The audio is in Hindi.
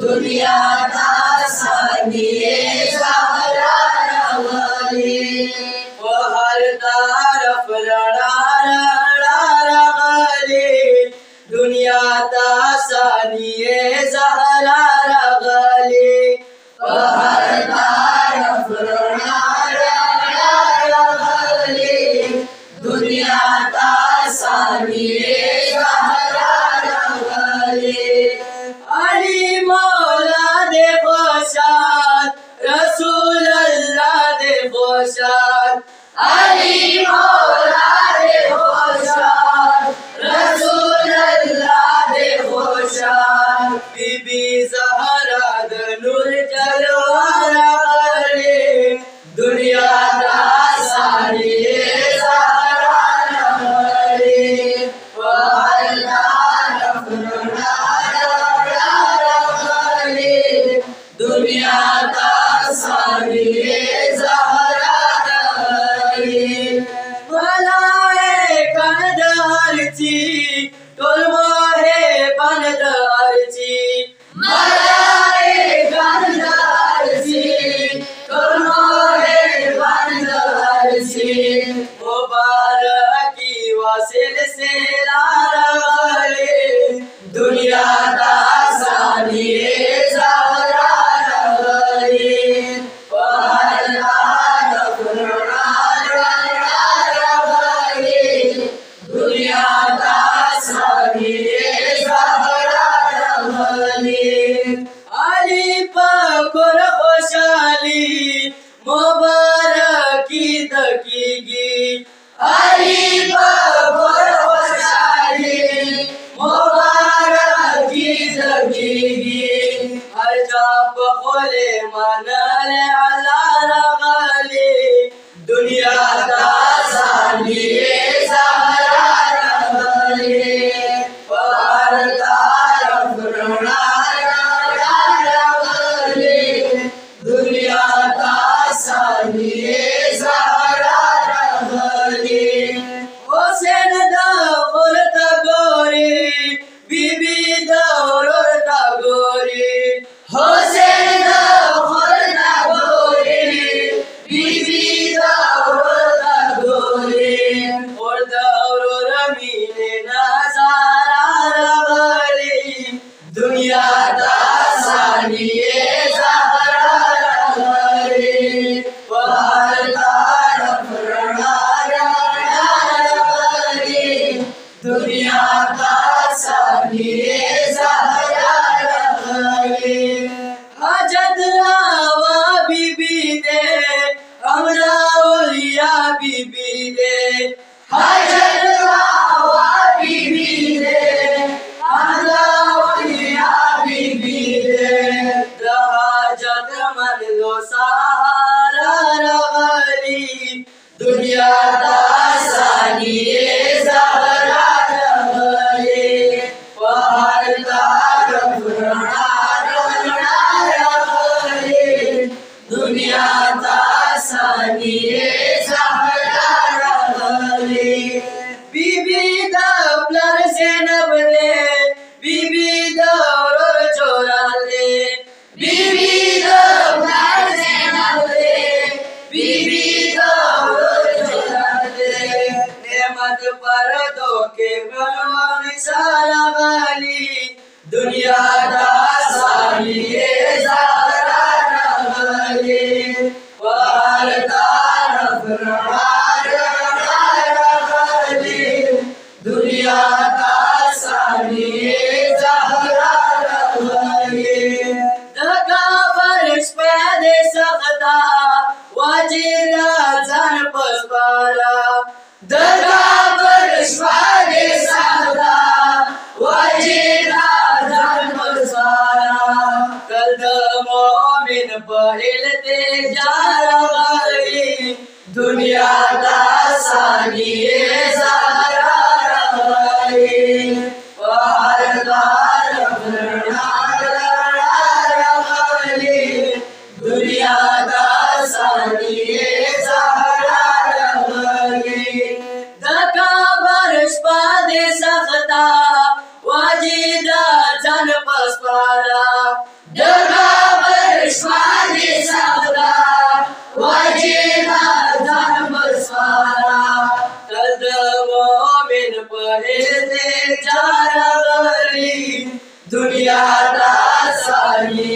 दुनिया दा सानिए ज़हरा रवली वो हर तरफ रणा रणा रवली दुनिया दा सानिए ज़हरा रवली वो हर तरफ रणा रणा रवली दुनिया दा सानिए ज़हरा रवली अली मौला दे खुशाद रसूल अल्लाह दे खुशाद अली मौला दे खुशाद रसूल अल्लाह दे खुशाद बीबी ज़हरा द नूर जलवारा वाली दुनिया दा सानिए ज़हरा रवली वो हर तरफ रणा दुनिया दा सानिए ज़हरा रवली भलाए कनदारची तोल मोहे बनदारची भलाए कनदारची तोल मोहे बनदारची मुबारकी वासिल से रवली दुनिया दा सानिए ज़हरा रवली वो हर तरफ रणा रणा रवली दुनिया दा सानिए ज़हरा रवली अली पकुर खुशाली मुबारकी दकीगी अली पकुर खुशाली मुबारकी दकीगी हर जाप खोले मनले अल्लाह रवली दुनिया दा सानिए ज़हरा रवली वो हर तरफ रणा रणा रवली दुनिया दा सानिए ज़हरा रवली हुसैन दा फुरता गोरी बीबी दा उरता गोरी हुसैन दा फुरता गोरी बीबी दा उरता गोरी और दौर रमीने नज़ारा रवली दुनिया दा सानिए ज़हरा रवली वो हर तरफ रणा रणा रवली दुनिया दा सानिए ज़हरा रवली हजत रावा बीबी दे हमरा औलिया बीबी दे हजत रावा बीबी दे हमरा औलिया बीबी दे हजत मन लो सहारा रवली दुनिया दा सानिए ज़हरा रवली वो हर तरफ रणा रणा रवली दुनिया दा सानिए ज़हरा रवली बीबी दा प्लर से नबले बीबी दा और चोराले बीबी दा प्लर से नबले बीबी दा और चोराले नेमत पर दो के बनवा सारा वाली दुनिया दा सानिए ज़हरा रवली वो हर तरफ रणा रणा रवली दुनिया दा सानिए ज़हरा रवली दगा फर्श पे दे सकता वाजिदा जान पसपारा दगा फर्श पे दे सकता वाजिदा जान पसपारा कदम मोमिन पहलते जा रवली दुनिया दा सानिए ज़हरा रवली वो हर तरफ रणा रणा रवली दुनिया दा सानिए ज़हरा रवली दका बरस पा दे सकता वाजिदा जान पसपा कहे थे जाना गली दुनिया दा सानी